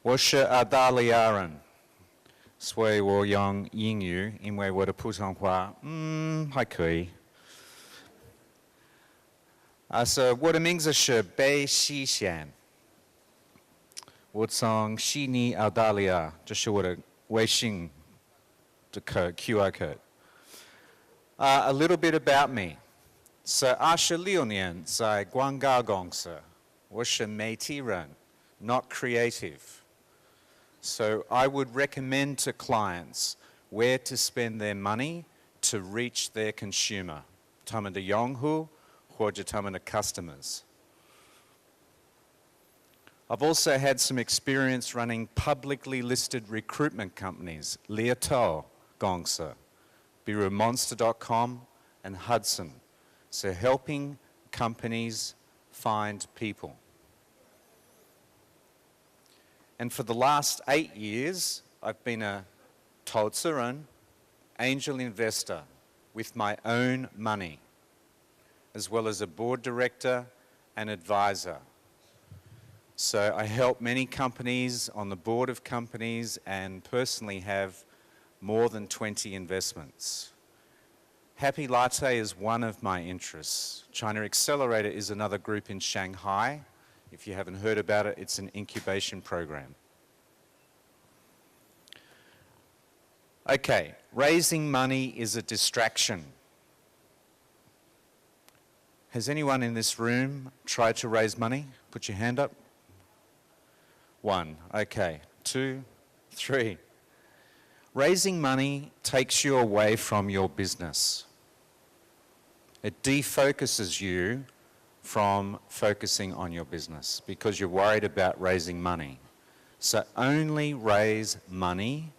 我是澳大利亚人，所以我用英语，因为我的普通话，还可以。我的名字是贝西贤，我从悉尼，澳大利亚，这是我的微信的QR code. A little bit about me. 26年在广告公司，我是媒体人 not creative. So I would recommend to clients where to spend their money to reach their consumer. 他们的用户或者他们的 customers. I've also had some experience running publicly listed recruitment companies, 猎头公司, 比如 Monster.com and Hudson. So helping companies find people. And for the last 8 years, I've been a 投资人, angel investor with my own money, as well as a board director and advisor. So I help many companies on the board of companies and personally have more than 20 investments. Happylatte is one of my interests. China Accelerator is another group in Shanghai. If you haven't heard about it, it's an incubation program. Okay, raising money is a distraction. Has anyone in this room tried to raise money? Put your hand up. 1, okay, 2, 3. Raising money takes you away from your business. It defocuses you from focusing on your business because you're worried about raising money. So only raise money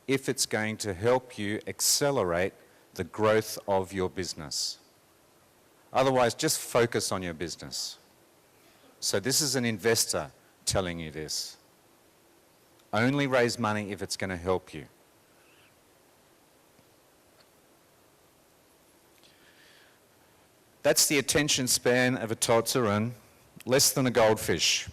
if it's going to help you accelerate the growth of your business. Otherwise, just focus on your business. So this is an investor telling you this. Only raise money if it's going to help you. That's the attention span of a totsuren, less than a goldfish.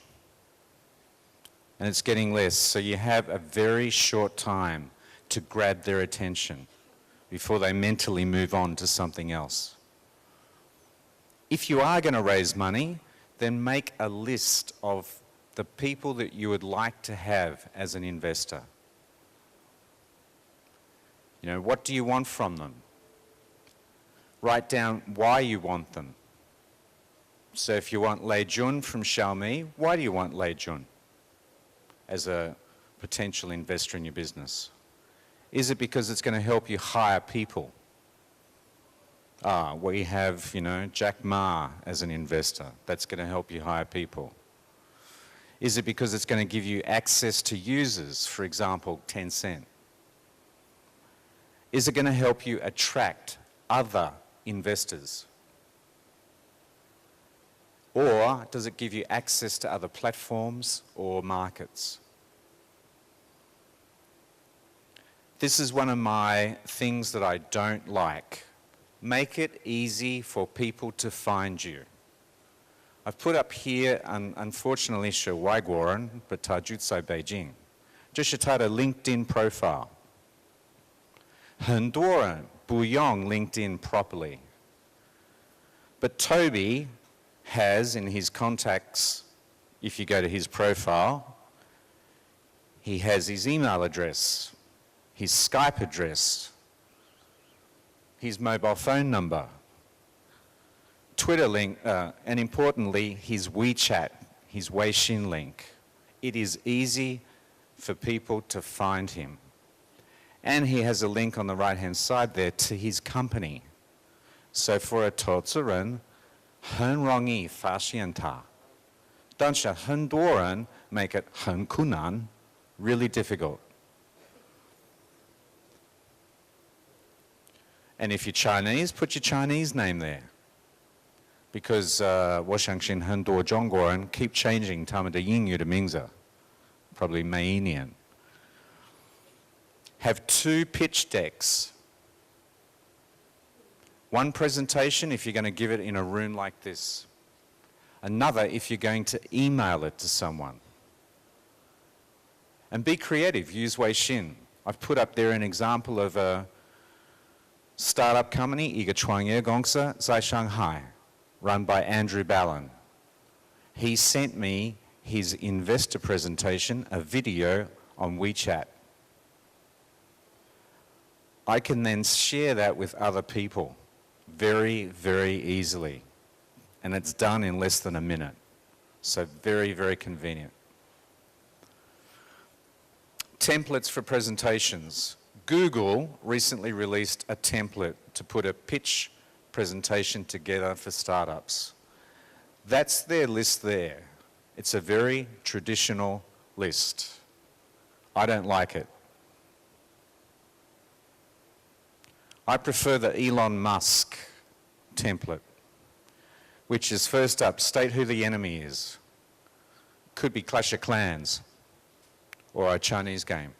And it's getting less, so you have a very short time to grab their attention before they mentally move on to something else. If you are going to raise money, then make a list of the people that you would like to have as an investor. You know, what do you want from them? Write down why you want them. So if you want Lei Jun from Xiaomi, why do you want Lei Jun as a potential investor in your business? Is it because it's going to help you hire people? We have, you know, Jack Ma as an investor. That's going to help you hire people. Is it because it's going to give you access to users, for example, Tencent? Is it going to help you attract other investors? Or does it give you access to other platforms or markets? This is one of my things that I don't like. Make it easy for people to find you. I've put up here, unfortunately, 是外国人, but 他住在北京. 这是他的 LinkedIn profile. 很多人不用 LinkedIn properly. But Toby has in his contacts, if you go to his profile, he has his email address, his Skype address, his mobile phone number, Twitter link, and importantly, his WeChat, his Weixin link. It is easy for people to find him. And he has a link on the right-hand side there to his company. So for a 投资人, 很容易发现他. 但是很多人 make it 很困难, really difficult. And if you're Chinese, put your Chinese name there. Because 我相信很多中国人 keep changing 他们的英语的名字, probably 每一年. Have 2 pitch decks. One presentation if you're going to give it in a room like this. Another if you're going to email it to someone. And be creative, use Wei Xin. I've put up there an example of a startup company, 一个创业公司在上海, run by Andrew Ballon. He sent me his investor presentation, a video on WeChat. I can then share that with other people very, very easily. And it's done in less than a minute. So very, very convenient. Templates for presentations. Google recently released a template to put a pitch presentation together for startups. That's their list there. It's a very traditional list. I don't like it. I prefer the Elon Musk template, which is first up, state who the enemy is. Could be Clash of Clans or a Chinese game.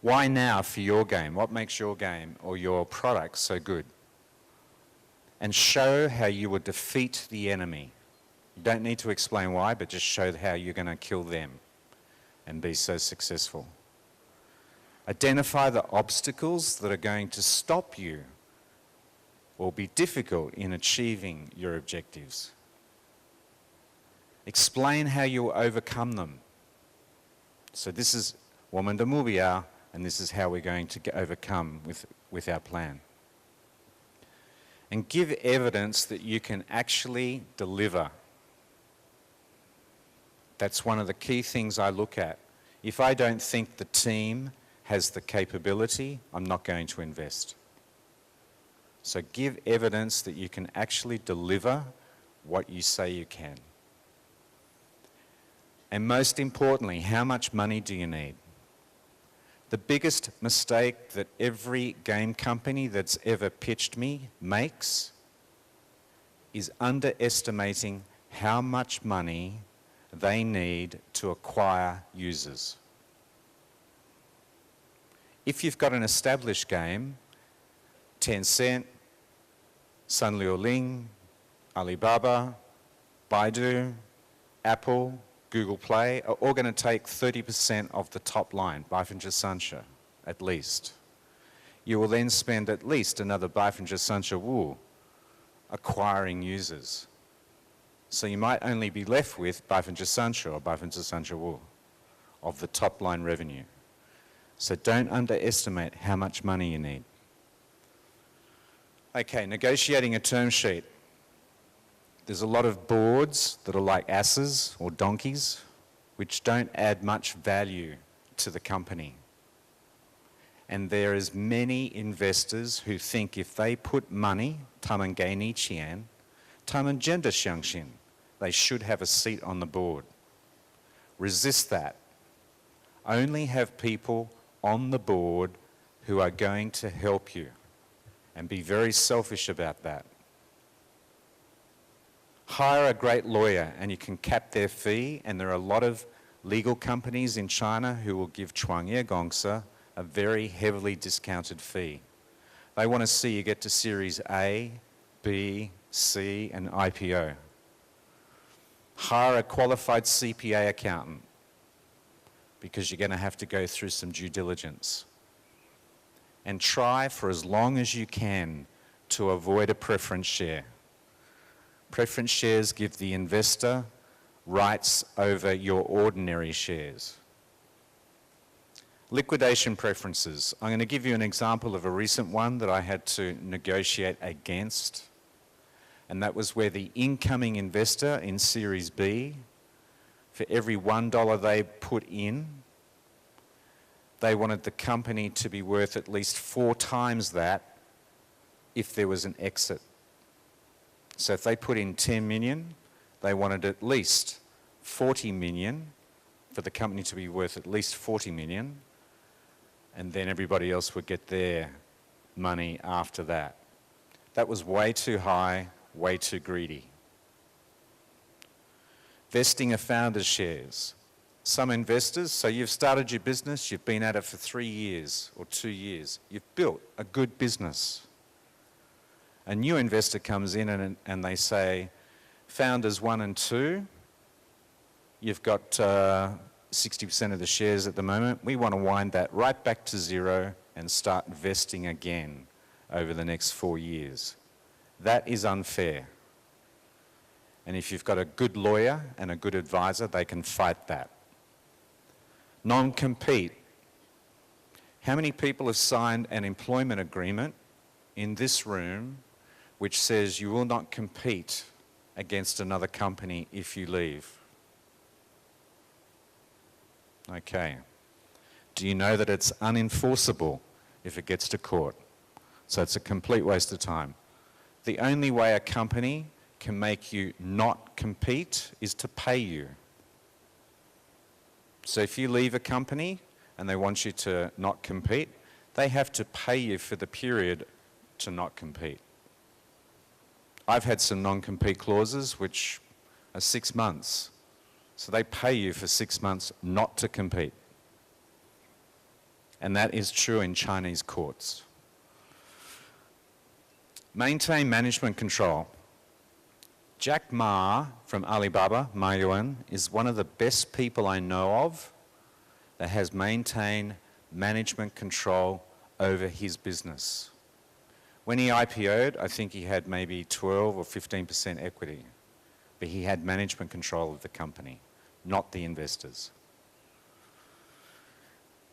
Why now for your game? What makes your game or your product so good? And show how you would defeat the enemy. You don't need to explain why, but just show how you're going to kill them and be so successful. Identify the obstacles that are going to stop you or be difficult in achieving your objectives. Explain how you will overcome them. So this is 我们的目标, and this is how we're going to overcome with our plan. And give evidence that you can actually deliver. That's one of the key things I look at. If I don't think the team has the capability, I'm not going to invest. So give evidence that you can actually deliver what you say you can. And most importantly, how much money do you need? The biggest mistake that every game company that's ever pitched me makes is underestimating how much money they need to acquire users. If you've got an established game, Tencent, Sun Liuling, Alibaba, Baidu, Apple, Google Play are all going to take 30% of the top line, 30% at least. You will then spend at least another 5% acquiring users. So you might only be left with 5% or 5% of the top line revenue. So don't underestimate how much money you need. Okay, negotiating a term sheet. There's a lot of boards that are like asses or donkeys, which don't add much value to the company. And there is many investors who think if they put money, 他们给你钱, 他们真的相信, they should have a seat on the board. Resist that. Only have people on the board who are going to help you, and be very selfish about that. Hire a great lawyer and you can cap their fee, and there are a lot of legal companies in China who will give 创业公司 a very heavily discounted fee. They want to see you get to Series A, B, C and IPO. Hire a qualified CPA accountant because you're going to have to go through some due diligence. And try for as long as you can to avoid a preference share. Preference shares give the investor rights over your ordinary shares. Liquidation preferences. I'm going to give you an example of a recent one that I had to negotiate against. And that was where the incoming investor in Series B, for every $1 they put in, they wanted the company to be worth at least 4 times that if there was an exit. So if they put in 10 million, they wanted at least 40 million for the company to be worth at least 40 million, and then everybody else would get their money after that. That was way too high, way too greedy. Vesting of founders' shares. Some investors, so you've started your business, you've been at it for 3 years or 2 years, you've built a good business. A new investor comes in and they say, founders 1 and 2, you've got 60% of the shares at the moment. We want to wind that right back to zero and start vesting again over the next 4 years. That is unfair. And if you've got a good lawyer and a good advisor, they can fight that. Non-compete. How many people have signed an employment agreement in this room which says you will not compete against another company if you leave? Okay. Do you know that it's unenforceable if it gets to court? So it's a complete waste of time. The only way a company can make you not compete is to pay you. So if you leave a company and they want you to not compete, they have to pay you for the period to not compete. I've had some non-compete clauses which are 6 months. So they pay you for 6 months not to compete. And that is true in Chinese courts. Maintain management control. Jack Ma from Alibaba, Ma Yuan, is one of the best people I know of that has maintained management control over his business. When he IPO'd, I think he had maybe 12 or 15% equity, but he had management control of the company, not the investors.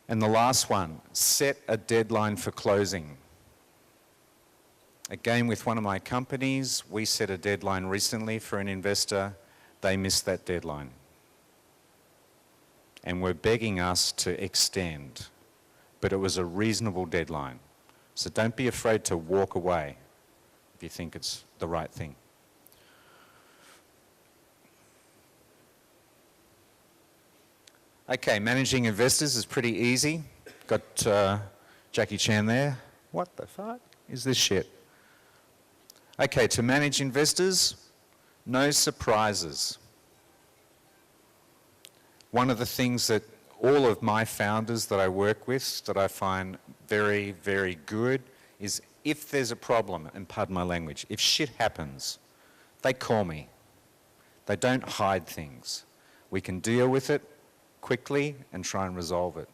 And the last one, set a deadline for closing. Again, with one of my companies, we set a deadline recently for an investor. They missed that deadline. And were begging us to extend, but it was a reasonable deadline. So don't be afraid to walk away if you think it's the right thing. Okay, managing investors is pretty easy. Got Jackie Chan there. What the fuck is this shit? Okay, to manage investors, no surprises. One of the things that all of my founders that I work with that I find very, very good is if there's a problem, and pardon my language, if shit happens, they call me. They don't hide things. We can deal with it quickly and try and resolve it.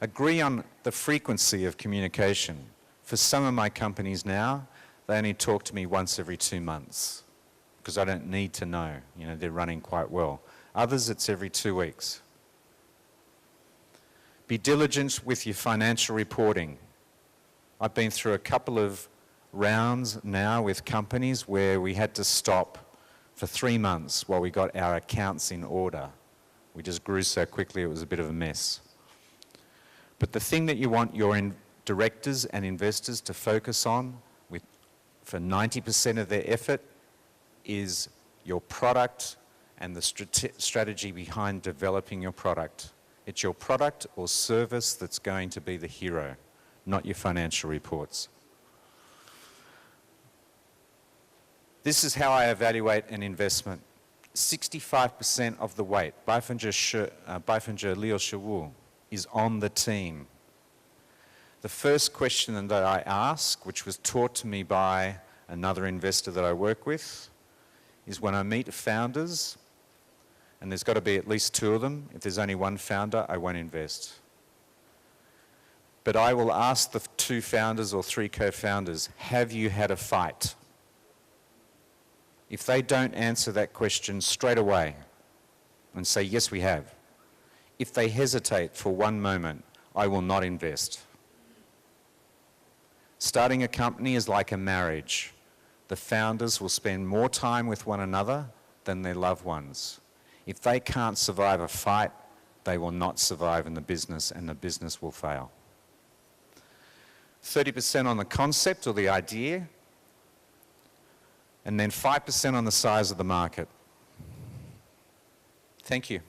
Agree on the frequency of communication. For some of my companies now, they only talk to me once every 2 months because I don't need to know. You know, they're running quite well. Others, it's every 2 weeks. Be diligent with your financial reporting. I've been through a couple of rounds now with companies where we had to stop for 3 months while we got our accounts in order. We just grew so quickly it was a bit of a mess. But the thing that you want your directors and investors to focus on for 90% of their effort is your product and the strategy behind developing your product. It's your product or service that's going to be the hero, not your financial reports. This is how I evaluate an investment. 65% of the weight, Beifeng'er Liu Shiwu, is on the team. The first question that I ask, which was taught to me by another investor that I work with, is when I meet founders, and there's got to be at least 2 of them. If there's only 1 founder, I won't invest. But I will ask the 2 founders or 3 co-founders, have you had a fight? If they don't answer that question straight away and say, yes, we have, if they hesitate for 1 moment, I will not invest. Starting a company is like a marriage. The founders will spend more time with one another than their loved ones. If they can't survive a fight, they will not survive in the business and the business will fail. 30% on the concept or the idea, and then 5% on the size of the market. Thank you.